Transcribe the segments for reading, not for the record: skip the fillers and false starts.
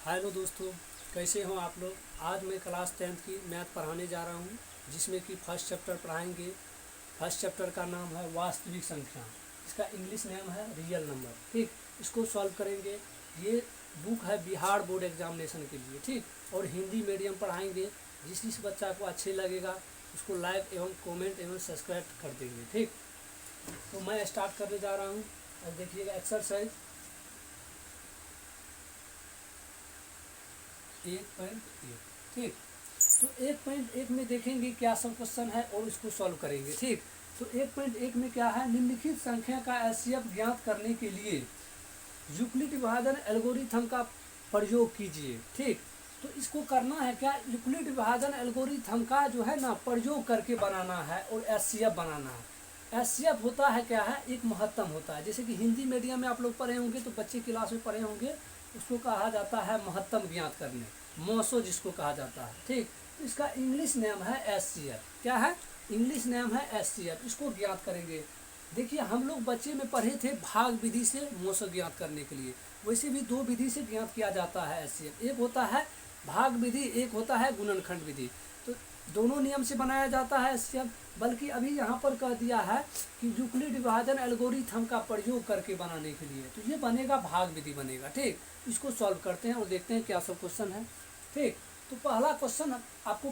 Hello दोस्तों, कैसे हो आप लोग। आज मैं क्लास 10th की मैथ पढ़ाने जा रहा हूँ, जिसमें कि फर्स्ट चैप्टर पढ़ाएंगे। फर्स्ट चैप्टर का नाम है वास्तविक संख्या। इसका इंग्लिश नेम है रियल नंबर। ठीक, इसको सॉल्व करेंगे। ये बुक है बिहार बोर्ड एग्जामिनेशन के लिए। ठीक, और हिंदी मीडियम पढ़ाएंगे। जिस बच्चा को अच्छे लगेगा उसको लाइक एवं कमेंट एवं सब्सक्राइब कर देंगे। ठीक, तो मैं स्टार्ट करने जा रहा हूँ। अब देखिएगा एक्सरसाइज 1.1। ठीक, तो 1.1 में देखेंगे क्या सब क्वेश्चन है और इसको सॉल्व करेंगे। ठीक, तो 1.1 में क्या है, निम्नलिखित संख्या का एचसीएफ ज्ञात करने के लिए यूक्लिड विभाजन एल्गोरिथम का प्रयोग कीजिए। ठीक, तो इसको करना है क्या, यूक्लिड विभाजन एल्गोरिथम का जो है ना प्रयोग करके बनाना है और एचसीएफ बनाना है। एचसीएफ होता है क्या है, एक महत्तम होता है। जैसे कि हिंदी मीडियम में आप लोग पढ़े होंगे, तो बच्चे क्लास में पढ़े होंगे, उसको कहा जाता है महत्तम ज्ञात करने, मौसो जिसको कहा जाता है। ठीक, तो इसका इंग्लिश नेम है एचसीएफ। क्या है, इंग्लिश नेम है एचसीएफ। इसको ज्ञात करेंगे। देखिए, हम लोग बच्चे में पढ़े थे भाग विधि से मौसो ज्ञात करने के लिए। वैसे भी दो विधि से ज्ञात किया जाता है एचसीएफ। एक होता है भाग विधि, एक होता है गुणनखंड विधि। तो दोनों नियम से बनाया जाता है एचसीएफ। बल्कि अभी यहाँ पर कह दिया है कि यूक्लिड विभाजन एल्गोरिथम का प्रयोग करके बनाने के लिए, तो ये बनेगा भाग विधि बनेगा। ठीक, इसको सॉल्व करते हैं और देखते हैं क्या सब क्वेश्चन है। ठीक, तो पहला क्वेश्चन आपको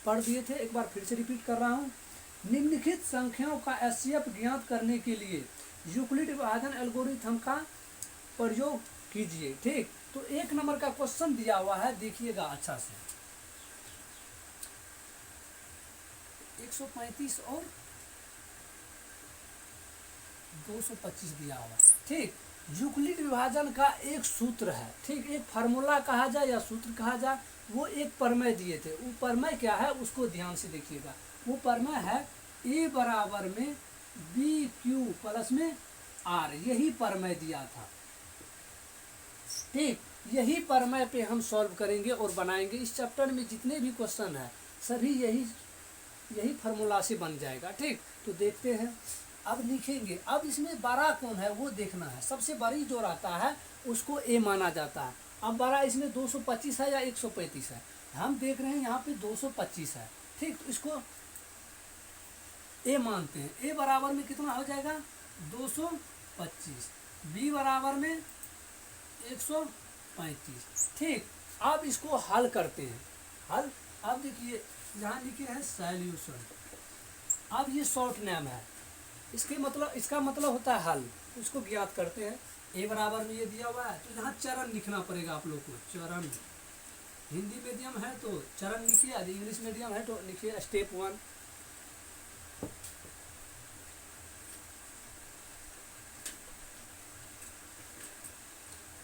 पढ़ दिए थे, एक बार फिर से रिपीट कर रहा हूँ। निम्नलिखित संख्याओं का एचसीएफ ज्ञात करने के लिए यूक्लिड विभाजन एल्गोरिथम का प्रयोग कीजिए। ठीक, तो एक नंबर का क्वेश्चन दिया हुआ है, देखिएगा अच्छा से। 135 और 225 दिया हुआ। ठीक, यूक्लिड विभाजन का एक सूत्र है। ठीक, एक फार्मूला कहा जाए या सूत्र कहा जाए, वो एक प्रमेय दिए थे। वो प्रमेय क्या है उसको ध्यान से देखिएगा। वो प्रमेय है ए बराबर में बी क्यू प्लस में आर, यही प्रमेय दिया था। ठीक, यही प्रमेय पे हम सॉल्व करेंगे और बनाएंगे। इस चैप्टर में जितने भी क्वेश्चन है सभी यही फार्मूला से बन जाएगा। ठीक, तो देखते हैं। अब लिखेंगे। अब इसमें बड़ा कौन है वो देखना है। सबसे बड़ी जो रहता है उसको ए माना जाता है। अब बड़ा इसमें 225 है या 135 है, हम देख रहे हैं यहाँ पे 225 है। ठीक, तो इसको ए मानते हैं। ए बराबर में कितना हो जाएगा 225, बी बराबर में 135। ठीक, अब इसको हल करते हैं। हल, अब देखिए यहाँ लिखे हैं सॉल्यूशन। अब ये शॉर्ट नेम है, इसका मतलब होता है हल। इसको ज्ञात करते हैं। ए बराबर में ये दिया हुआ है, तो यहाँ चरण लिखना पड़ेगा आप लोग को। चरण, हिंदी मीडियम है तो चरण लिखिए, यदि इंग्लिश मीडियम है तो लिखिए स्टेप 1।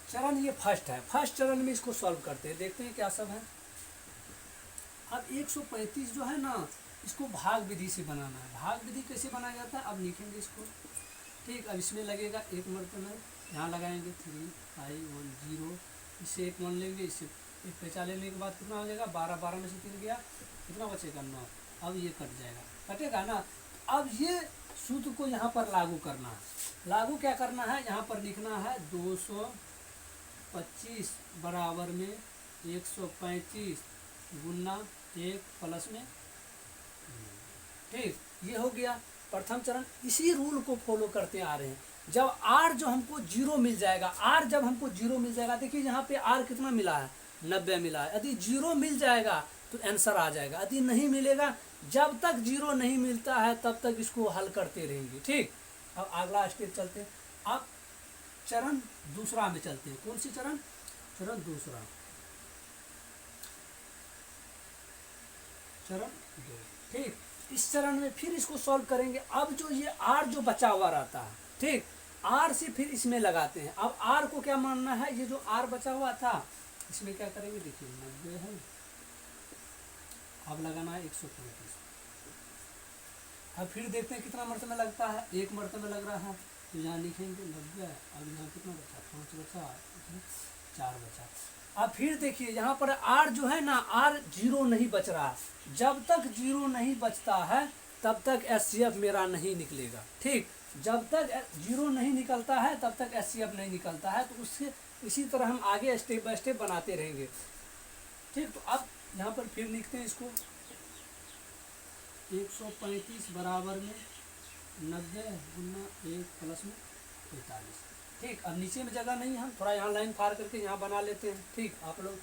चरण ये फर्स्ट है। फर्स्ट चरण में इसको सॉल्व करते हैं, देखते हैं क्या सब है। अब 135 जो है ना, इसको भाग विधि से बनाना है। भाग विधि कैसे बनाया जाता है अब लिखेंगे इसको। ठीक, अब इसमें लगेगा एक मरतबा, यहाँ लगाएंगे 3 5 1 0, इससे एक 1 लेंगे, इससे एक पैसा लेने के बाद कितना हो जाएगा 12, 12 में से 3 गया, कितना बचेगा 9। अब ये कट जाएगा, कटेगा ना। अब ये सूत्र को यहाँ पर लागू करना है। लागू क्या करना है, यहाँ पर लिखना है 225 बराबर में 135 गुना 1 प्लस में। ठीक, ये हो गया प्रथम चरण। इसी रूल को फॉलो करते आ रहे हैं। जब आर जो हमको 0 मिल जाएगा, आर जब हमको 0 मिल जाएगा, देखिए यहाँ पे आर कितना मिला है 90 मिला है। यदि 0 मिल जाएगा तो आंसर आ जाएगा। यदि नहीं मिलेगा, जब तक 0 नहीं मिलता है तब तक इसको हल करते रहेंगे। ठीक, अब अगला स्टेप चलते हैं। अब चरण दूसरा में चलते हैं। कौन सी चरण, चरण दूसरा, चरण 2। ठीक, इस चरण में फिर इसको सॉल्व करेंगे। अब जो ये आर जो बचा हुआ रहता है, ठीक, आर से फिर इसमें लगाते हैं। अब आर को क्या मानना है, ये जो आर बचा हुआ था इसमें क्या करेंगे, देखिए 90 है, अब लगाना है 135। अब फिर देखते हैं कितना मरतबा लगता है, एक मरतबा लग रहा है, तो यहाँ लिखेंगे 90। अब यहाँ कितना बचा, 5 बचा, 4 बचा। अब फिर देखिए यहाँ पर आर जो है ना, आर 0 नहीं बच रहा। जब तक 0 नहीं बचता है तब तक एचसीएफ मेरा नहीं निकलेगा। ठीक, जब तक जीरो नहीं निकलता है तब तक एचसीएफ नहीं निकलता है। तो उससे इसी तरह हम आगे स्टेप बाय स्टेप बनाते रहेंगे। ठीक, तो अब यहाँ पर फिर लिखते हैं इसको 135 बराबर में 90 गुना 1 प्लस में 45। ठीक, अब नीचे में जगह नहीं है, हम थोड़ा यहाँ लाइन पार करके यहाँ बना लेते हैं। ठीक, आप लोग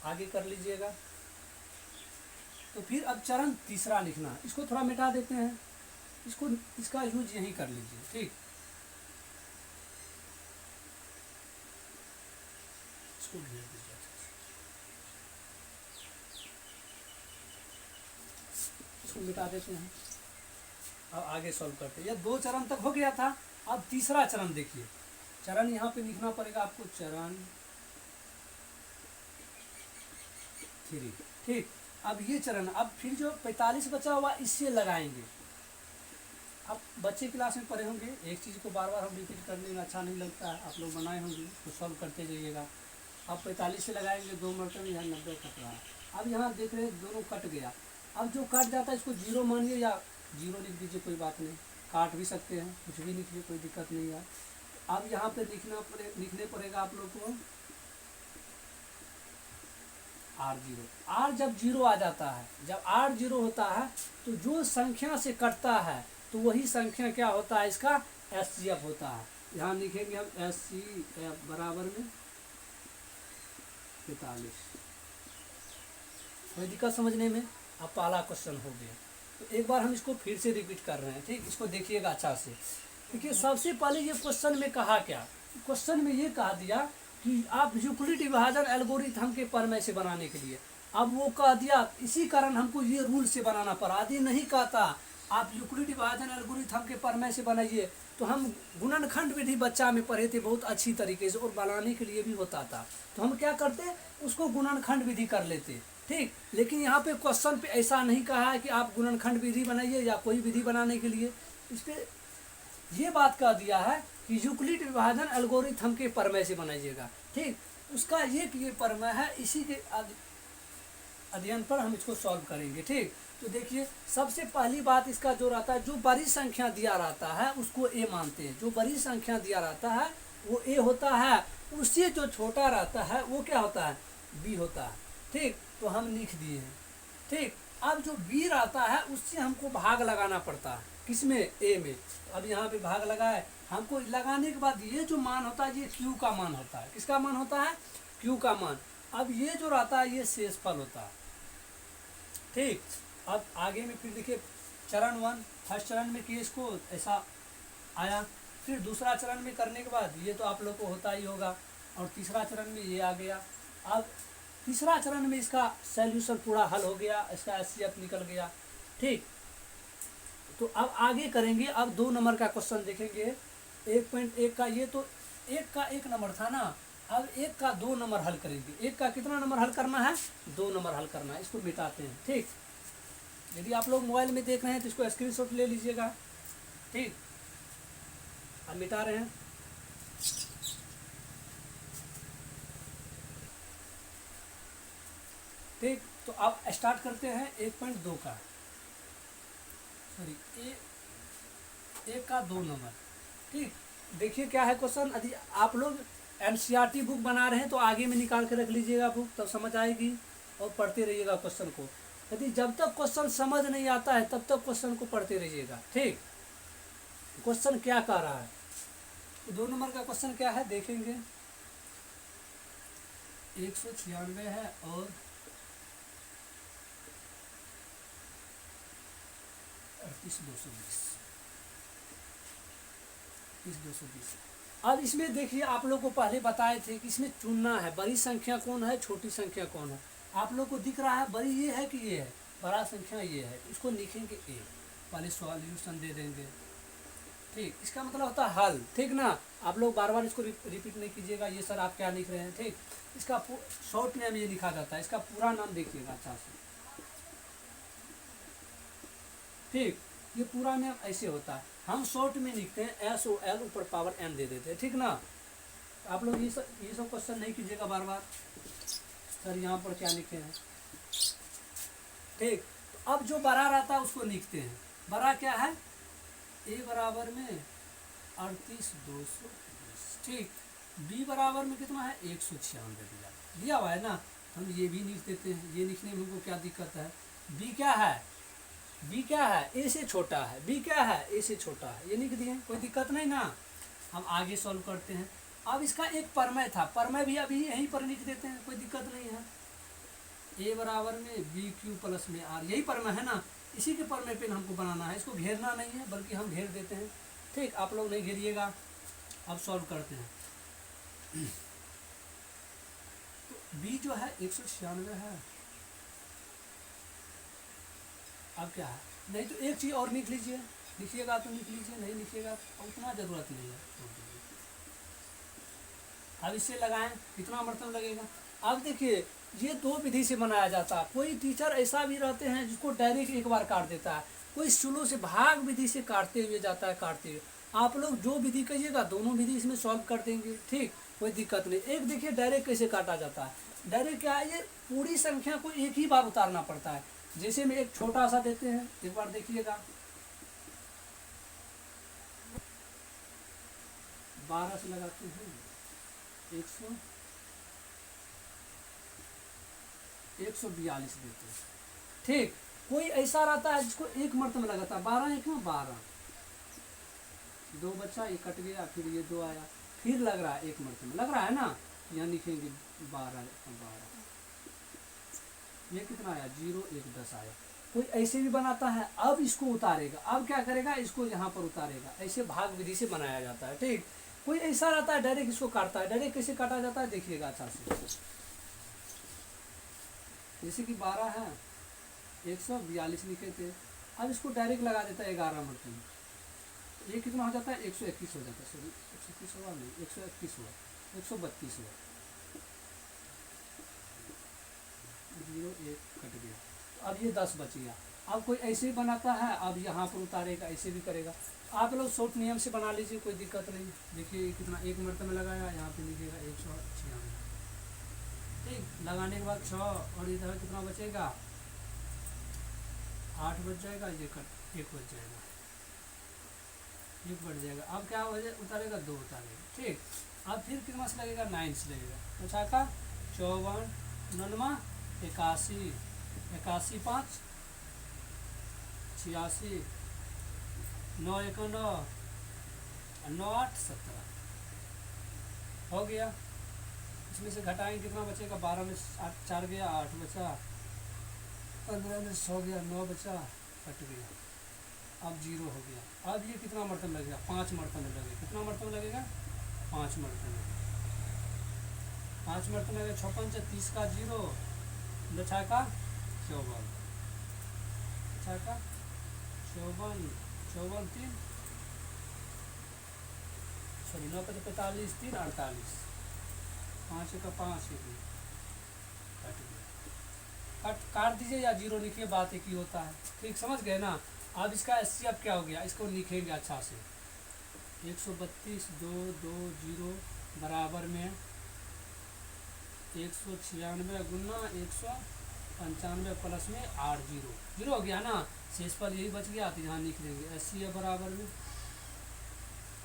आगे कर लीजिएगा। तो फिर अब चरण तीसरा लिखना, इसको थोड़ा मिटा देते हैं, इसका यूज यहीं कर लीजिए। ठीक, इसको घेर दीजिए, इसको मिटा देते हैं। अब आगे सॉल्व करते हैं। यह 2 चरण तक हो गया था। अब तीसरा चरण देखिए, चरण यहाँ पे लिखना पड़ेगा आपको, चरण 3। ठीक, अब ये चरण, अब फिर जो 45 बचा हुआ इससे लगाएंगे। अब बच्चे क्लास में पढ़े होंगे, एक चीज़ को बार बार हम रिपीट करने में अच्छा नहीं लगता है, आप लोग बनाए होंगे तो सॉल्व करते जाइएगा। अब 45 से लगाएंगे 2 मरतबे, यहाँ 90 कट रहा है। अब यहाँ देख रहे हैं दोनों कट गया। अब जो कट जाता है इसको जीरो मानिए या जीरो लिख दीजिए, कोई बात नहीं, काट भी सकते हैं, कुछ भी लिखिए, कोई दिक्कत नहीं है। अब यहाँ पे लिखने पड़ेगा आप लोग को R0। R जब जीरो आ जाता है, जब R जीरो होता है तो जो संख्या से कटता है तो वही संख्या क्या होता है, इसका एचसीएफ होता है। यहाँ लिखेंगे हम एचसीएफ बराबर में 45। कोई दिक्कत समझने में? अब पहला क्वेश्चन हो गया। तो एक बार हम इसको फिर से रिपीट कर रहे हैं। ठीक, इसको देखिएगा अच्छा से। देखिए, सबसे पहले ये क्वेश्चन में कहा क्या, क्वेश्चन में ये कहा दिया कि आप यूक्लिड विभाजन एल्गोरिथम के प्रमेय से बनाने के लिए, अब वो कह दिया, इसी कारण हमको ये रूल से बनाना पड़ा। आदि नहीं कहता आप यूक्लिड विभाजन एल्गोरिथम के प्रमेय से बनाइए। तो हम गुणनखंड विधि बच्चा में पढ़े थे बहुत अच्छी तरीके से, और बनाने के लिए भी होता था। तो हम क्या करते, उसको गुणनखंड विधि कर लेते। ठीक, लेकिन यहाँ पे क्वेश्चन पे ऐसा नहीं कहा है कि आप गुणनखंड विधि बनाइए या कोई विधि बनाने के लिए। इस पर ये बात कह दिया है कि यूक्लिड विभाजन एल्गोरिथम के प्रमेय से बनाइएगा। ठीक, उसका ये प्रमेय है, इसी के अध्ययन पर हम इसको सॉल्व करेंगे। ठीक, तो देखिए, सबसे पहली बात इसका जो रहता है, जो बड़ी संख्या दिया रहता है उसको ए मानते हैं। जो बड़ी संख्या दिया रहता है वो ए होता है, उससे जो छोटा रहता है वो क्या होता है, बी होता है। ठीक, तो हम लिख दिए हैं। ठीक, अब जो बी रहता है उससे हमको भाग लगाना पड़ता है, किसमें, ए में। तो अब यहाँ पे भाग लगाए, हमको लगाने के बाद ये जो मान होता है ये क्यू का मान होता है। किसका मान होता है, क्यू का मान। अब ये जो रहता है ये शेषफल होता है। ठीक, अब आगे में फिर देखिए, चरण 1, फर्स्ट चरण में केस को ऐसा आया, फिर दूसरा चरण में करने के बाद ये तो आप लोग को होता ही होगा, और तीसरा चरण में ये आ गया। अब तीसरा चरण में इसका सॉल्यूशन पूरा हल हो गया, इसका एचसीएफ निकल गया। ठीक, तो अब आगे करेंगे। अब 2 नंबर का क्वेश्चन देखेंगे। 1.1 का, ये तो 1 का 1 नंबर था ना, अब 1 का 2 नंबर हल करेंगे। 1 का कितना नंबर हल करना है, 2 नंबर हल करना है। इसको मिटाते हैं। ठीक, यदि आप लोग मोबाइल में देख रहे हैं तो इसको स्क्रीनशॉट ले लीजिएगा। ठीक, अब मिटा रहे हैं। ठीक, तो अब स्टार्ट करते हैं 1.2 का, सॉरी 1 का 2 नंबर। ठीक, देखिए क्या है क्वेश्चन। यदि आप लोग एनसीईआरटी बुक बना रहे हैं तो आगे में निकाल के रख लीजिएगा बुक, तब समझ आएगी, और पढ़ते रहिएगा क्वेश्चन को। यदि जब तक क्वेश्चन समझ नहीं आता है तब तक क्वेश्चन को पढ़ते रहिएगा। ठीक, क्वेश्चन क्या कह रहा है, 2 नंबर का क्वेश्चन क्या है देखेंगे। 196 है और 38,220। अब इसमें देखिए, आप लोग को पहले बताए थे कि इसमें चुनना है बड़ी संख्या कौन है, छोटी संख्या कौन है। आप लोग को दिख रहा है बड़ी ये है कि ये है, बड़ा संख्या ये है, इसको लिखेंगे ए, पहले सॉल्यूशन दे देंगे। ठीक, इसका मतलब होता है हल। ठीक ना, आप लोग बार बार इसको रिपीट नहीं कीजिएगा, ये सर आप क्या लिख रहे हैं। ठीक, इसका शॉर्ट नेम ये लिखा जाता है, इसका पूरा नाम देखिएगा अच्छा से। ठीक, ये पूरा नेम ऐसे होता है, हम शॉर्ट में लिखते हैं SOL, ऊपर पावर n दे देते हैं। ठीक ना, आप लोग ये सब क्वेश्चन नहीं कीजिएगा बार बार, सर यहाँ पर क्या लिखे हैं। ठीक, तो अब जो बड़ा रहता है उसको लिखते हैं। बड़ा क्या है, ए बराबर में 38,220, ठीक। बी बराबर में कितना है 196 दिया हुआ है ना, हम ये भी लिख देते हैं, ये लिखने में हमको क्या दिक्कत है। बी क्या है, बी क्या है, ए से छोटा है, बी क्या है, ए से छोटा है, ये लिख दिए, कोई दिक्कत नहीं ना। हम आगे सॉल्व करते हैं। अब इसका एक परमय था, परमय भी अभी यहीं पर लिख देते हैं, कोई दिक्कत नहीं है। ए बराबर में बी क्यू प्लस में आर, यही परमय है ना, इसी के परमय पे हमको बनाना है, इसको घेरना नहीं है बल्कि हम घेर देते हैं, ठीक। आप लोग नहीं घेरिएगा। अब सॉल्व करते हैं। तो बी जो है 196 है। अब क्या है, नहीं तो एक चीज़ और लिख लीजिए, लिखिएगा तो लिख लीजिए, नहीं लिखिएगा उतना ज़रूरत नहीं है। अब इससे लगाएं, कितना मरतब लगेगा। अब देखिए ये दो विधि से बनाया जाता है। कोई टीचर ऐसा भी रहते हैं जिसको डायरेक्ट एक बार काट देता है, कोई स्लो से भाग विधि से काटते हुए जाता है, काटते हुए। आप लोग जो विधि कहिएगा दोनों विधि इसमें सॉल्व कर देंगे, ठीक, कोई दिक्कत नहीं। एक देखिए डायरेक्ट कैसे काटा जाता है। डायरेक्ट क्या है, ये पूरी संख्या को एक ही बार उतारना पड़ता है। जैसे में एक छोटा सा देते हैं, एक बार देखिएगा 12 से लगाते हैं 142 देते हैं, ठीक। कोई ऐसा रहता है जिसको एक मरतबा लगाता है, 12 एक में 12, 2 बच्चा ये कट गया, फिर ये 2 आया, फिर लग रहा है एक मरतबा लग रहा है ना, यहाँ लिखेंगे 12, ये कितना आया 0 1 10 आया। कोई ऐसे भी बनाता है। अब इसको उतारेगा, अब क्या करेगा, इसको यहाँ पर उतारेगा, ऐसे भाग विधि से बनाया जाता है, ठीक। कोई ऐसा रहता है डायरेक्ट इसको काटता है। डायरेक्ट कैसे काटा जाता है देखिएगा अच्छा से। जैसे कि 12 है, 142 लिखे थे, अब इसको डायरेक्ट लगा देता है 11 मरतबा, ये कितना हो जाता है 121 हो जाता है, सॉरी 121 हुआ नहीं, 131 हुआ, 132 हुआ, 0 1 कट गया, अब ये 10 बच गया। अब कोई ऐसे ही बनाता है, अब यहाँ पर उतारेगा, ऐसे भी करेगा। आप लोग शॉर्ट नियम से बना लीजिए, कोई दिक्कत नहीं। देखिए कितना एक मरतबा लगाया, यहाँ पे लिखिएगा 196, ठीक। लगाने के बाद 6 और इधर कितना बचेगा 8 बच जाएगा, ये कट 1 बच जाएगा, 1 बढ़ जाएगा। अब क्या हो जाए उतारेगा 2 उतारेगा, ठीक। अब फिर कितना से लगेगा 9 से लगेगा, अच्छा का 54 99 81 81 5 86 9 1 9 9 8 17 हो गया। इसमें से घटाएंगे कितना बचेगा, 12 में 4 गया, 8 बचा, 15 में 100 गया, 9 बचा, कट गया, अब 0 हो गया। अब ये कितना मरतबा लगेगा 5 मरतबा लगेगा, कितना मरतबा लगेगा 5 मरतबा, 5 मरतबा लगेगा। 6 5 30 का 0, 2 6 का 54, 6 का 54 54 3 सॉरी 9 5 45 3 48, 5 का 5 1 कट गया, काट दीजिए या 0 लिखिए, बात एक ही होता है, ठीक, समझ गए ना। अब इसका एससी अब क्या हो गया, इसको लिखेंगे अच्छा से, 132 2 2 0 बराबर में 196 गुना 195 प्लस में 8 0 हो गया ना, शेष पर यही बच गया, तो यहाँ लिख देंगे एससी बराबर में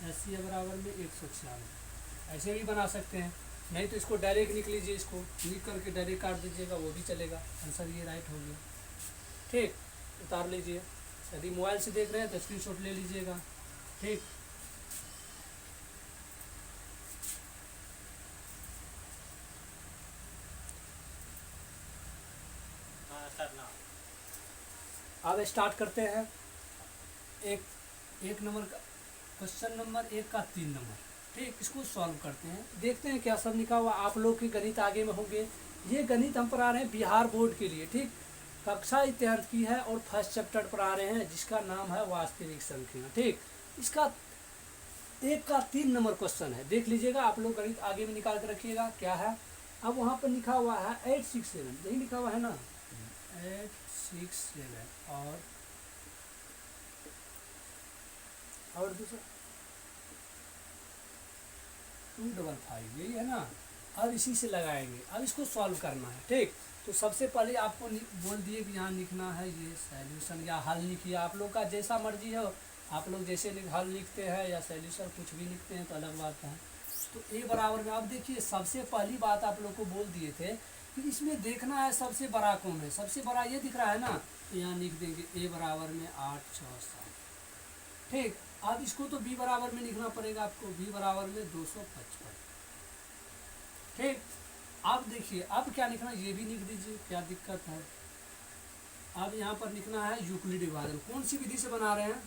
196, ऐसे भी बना सकते हैं, नहीं तो इसको डायरेक्ट लिख लीजिए, इसको लिख करके डायरेक्ट काट दीजिएगा, वो भी चलेगा। आंसर ये राइट हो गया, ठीक। उतार लीजिए, यदि मोबाइल से देख रहे हैं तो स्क्रीनशॉट ले लीजिएगा, ठीक। अब स्टार्ट करते हैं। एक नंबर का क्वेश्चन नंबर 1 का 3 नंबर, ठीक, इसको सॉल्व करते हैं, देखते हैं क्या सब लिखा हुआ। आप लोग के गणित आगे में होंगे। ये गणित हम पढ़ा रहे हैं बिहार बोर्ड के लिए, ठीक, कक्षा इतिहास की है और फर्स्ट चैप्टर पढ़ा रहे हैं जिसका नाम है वास्तविक संख्या, ठीक। इसका 1 का 3 नंबर क्वेश्चन है, देख लीजिएगा। आप लोग गणित आगे में निकाल कर रखिएगा क्या है। अब वहाँ पर लिखा हुआ है 867, यही लिखा हुआ है ना 867 और दूसरा 255, यही है ना। अब इसी से लगाएंगे, अब इसको सॉल्व करना है, ठीक। तो सबसे पहले आपको बोल दिए कि यहाँ लिखना है ये सॉल्यूशन या हल लिखिए, आप लोग का जैसा मर्जी हो आप लोग जैसे हल लिखते हैं या सैल्यूशन कुछ भी लिखते हैं तो अलग बात है। तो ए बराबर में आप देखिए सबसे पहली बात आप लोग को बोल दिए थे कि इसमें देखना है सबसे बड़ा कौन है। सबसे बड़ा ये दिख रहा है ना, तो यहाँ लिख देंगे ए बराबर में 8 6 7। ठीक, अब इसको तो बी बराबर में लिखना पड़ेगा आपको, बी बराबर में 255। ठीक, अब देखिए अब क्या लिखना, ये भी लिख दीजिए, क्या दिक्कत है। अब यहाँ पर लिखना है यूक्लिड विभाजन। कौन सी विधि से बना रहे हैं,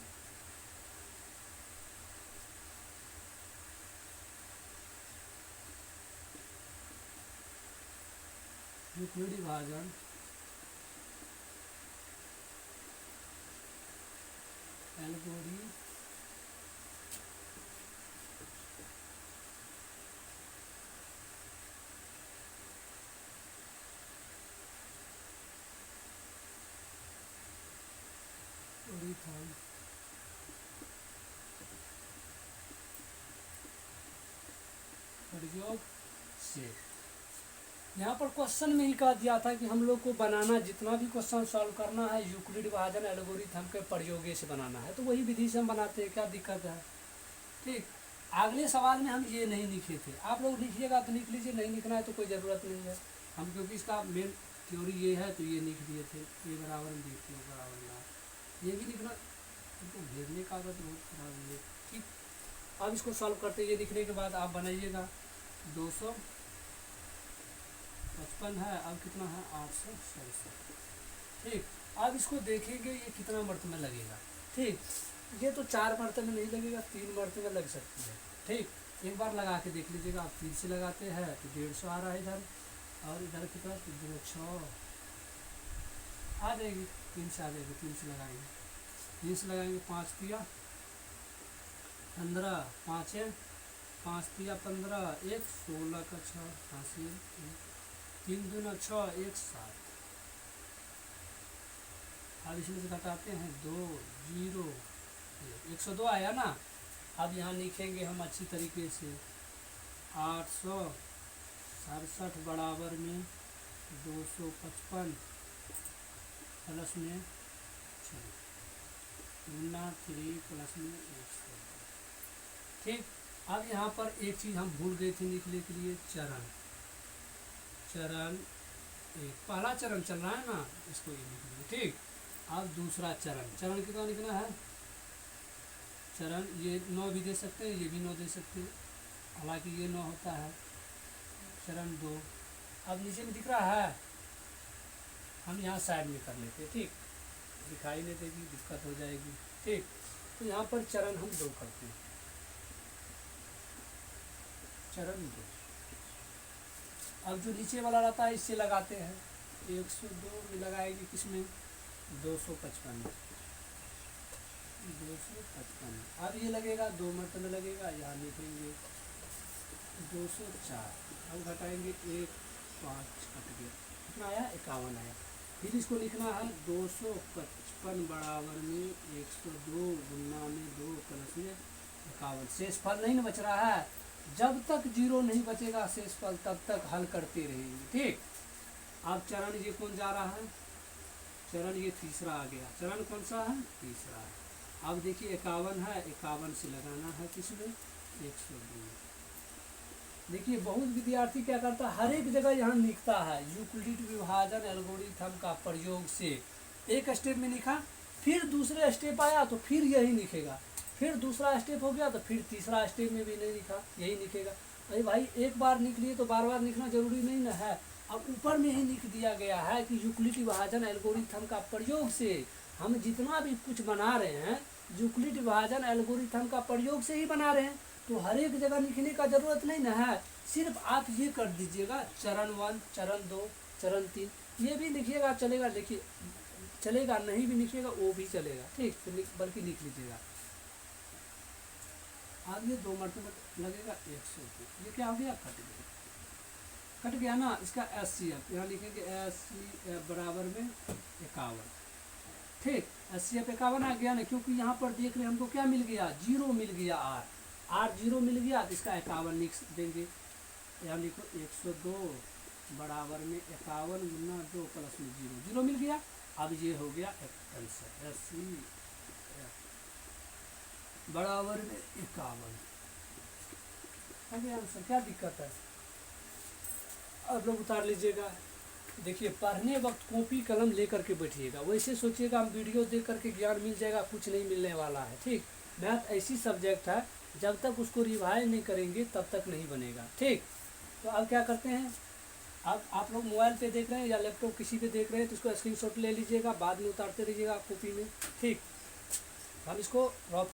यूक्लिड विभाजन एल्गोरिथम प्रयोग से। यहाँ पर क्वेश्चन में ही कह दिया था कि हम लोग को बनाना, जितना भी क्वेश्चन सॉल्व करना है यूक्लिड विभाजन एल्गोरिथम के प्रयोग से बनाना है, तो वही विधि से हम बनाते हैं, क्या दिक्कत है। ठीक, अगले सवाल में हम ये नहीं लिखे थे, आप लोग लिखिएगा तो लिख लीजिए, नहीं लिखना है तो कोई ज़रूरत नहीं है। हम क्योंकि इसका मेन थ्योरी ये है तो ये लिख दिए थे, ए बराबर में देखिए बराबर ना, ये भी लिखना, तो भेजने का आदत बहुत खराब है। ठीक, अब इसको सॉल्व करते, ये लिखने के बाद आप बनाइएगा 255 है, अब कितना है 867। ठीक, अब इसको देखेंगे ये कितना मरतबे लगेगा। ठीक, ये तो 4 मरतबे नहीं लगेगा, 3 मरतबे लग सकती है। ठीक, एक बार लगा के देख लीजिएगा। आप 3 से लगाते हैं तो 150 आ रहा है इधर, और इधर कितना 6 आ जाएगी, 3 से आ जाएगी, 3 से लगाएंगे, 3 से लगाएंगे, 5 दिया 15, 5 है 5 दिया 15, 1 16 का 6 80, 3 दूना 6 1 7। अब इसमें से घटाते हैं 2 0, 102 आया ना। अब यहाँ लिखेंगे हम अच्छी तरीके से 867 बराबर में 255 प्लस में 6 गुना 3 प्लस में 100। ठीक, अब यहाँ पर एक चीज़ हम भूल गए थे लिखने के लिए, चरण एक, पहला चरण चल रहा है ना, इसको ये लिख लीजिए। ठीक, अब दूसरा चरण कितना लिखना है, चरण ये 9 भी दे सकते हैं, ये भी 9 दे सकते हैं, हालांकि ये 9 होता है। चरण 2, अब नीचे में दिख रहा है, हम यहाँ साइड में कर लेते हैं। ठीक, दिखाई नहीं देगी, दिक्कत हो जाएगी। ठीक, तो यहाँ पर चरण हम 2 करते हैं, चरण 2। अब जो नीचे वाला रहता है इससे लगाते हैं, 102 में लगाएगी, किसमें 255 अब ये लगेगा 2 मरतबे लगेगा, यहाँ लिखेंगे 204। अब घटाएंगे 1 5 कट गया, कितना आया 51 आया। फिर इसको लिखना है 255 बराबर में 102 गुना में 2 प्लस में 51। शेष फल नहीं ना बच रहा है, जब तक 0 नहीं बचेगा शेष फल तब तक हल करते रहेंगे। ठीक, अब चरण ये कौन जा रहा है, चरण ये तीसरा आ गया। चरण कौन सा है, तीसरा है। अब देखिए 51 है, 51 से लगाना है किसमें 102। देखिए बहुत विद्यार्थी क्या करता है, हर एक जगह यहाँ लिखता है यूक्लिड विभाजन एल्गोरिथम का प्रयोग से। एक स्टेप में लिखा, फिर दूसरे स्टेप आया तो फिर यही लिखेगा, फिर दूसरा स्टेप हो गया तो फिर तीसरा स्टेप में भी नहीं लिखा, यही लिखेगा। अरे भाई एक बार लिख लिए तो बार बार लिखना जरूरी नहीं ना है। अब ऊपर में ही लिख दिया गया है कि यूक्लिड विभाजन एल्गोरिथम का प्रयोग से, हम जितना भी कुछ बना रहे हैं यूक्लिड विभाजन एल्गोरिथम का प्रयोग से ही बना रहे हैं, तो हर एक जगह लिखने का जरूरत नहीं ना है। सिर्फ आप ये कर दीजिएगा, चरण 1 चरण 2 चरण 3 ये भी लिखिएगा, चलेगा, लिखिए चलेगा, नहीं भी लिखिएगा वो भी चलेगा। ठीक, तो बल्कि लिख लीजिएगा। अब ये 2 मरतबे लगेगा 102, ये क्या हो गया, कट गया ना। इसका SCF यहाँ लिखेंगे, SCF बराबर में 51। ठीक, SCF 51 आ गया ना, क्योंकि यहाँ पर देख रहे हैं हमको क्या मिल गया, 0 मिल गया, R 0 मिल गया, तो इसका 51 लिख देंगे। यहाँ लिखो 102 बराबर में 51 गुना 2 प्लस में 0 मिल गया। अब ये हो गया आंसर, SCF बराबर में 51। आंसर, क्या दिक्कत है? आप लोग उतार लीजिएगा। देखिए, पढ़ने वक्त कॉपी कलम लेकर के बैठिएगा, वैसे सोचिएगा हम वीडियो देख करके ज्ञान मिल जाएगा, कुछ नहीं मिलने वाला है। ठीक, मैथ ऐसी सब्जेक्ट है, जब तक उसको रिवाइज नहीं करेंगे तब तक नहीं बनेगा। ठीक, तो अब क्या करते हैं, अब आप लोग मोबाइल पे देख रहे हैं या लैपटॉप किसी पे देख रहे हैं तो इसको स्क्रीनशॉट ले लीजिएगा, बाद में उतारते रहिएगा कॉपी में। ठीक, हम इसको रफ